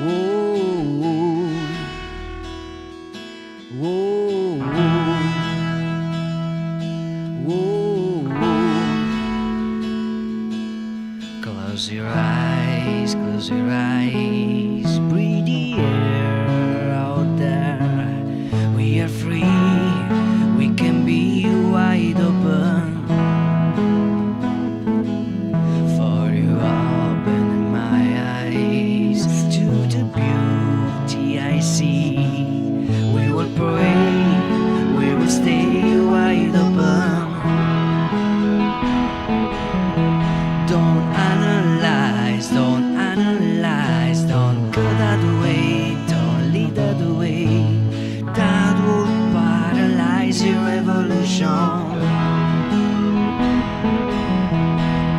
Whoa, whoa, whoa, whoa. Close your eyes, breathe the air out there. We are free, we can be wide open. For you open my eyes to the beauty I see. We will pray, we will stay wide open. Don't analyze, don't go that way, don't lead that way. That would paralyze your evolution.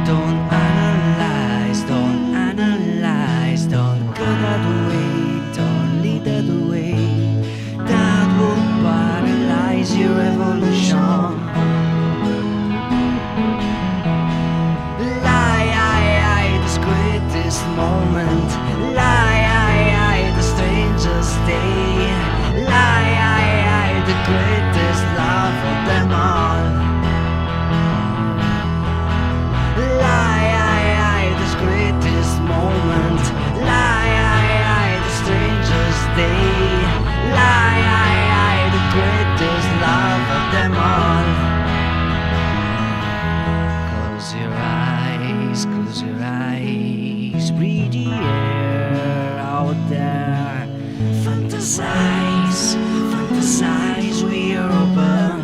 Don't analyze, don't go that way, don't lead that way. That would paralyze your evolution. This greatest moment. The strangest day. The greatest love of them all. This greatest moment. The strangest day. The greatest love of them all. Close your eyes, breathe the air out there. Fantasize, we are open.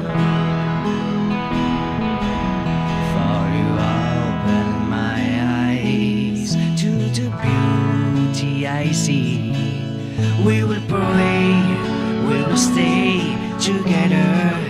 For you open my eyes to the beauty I see. We will pray, we will stay together.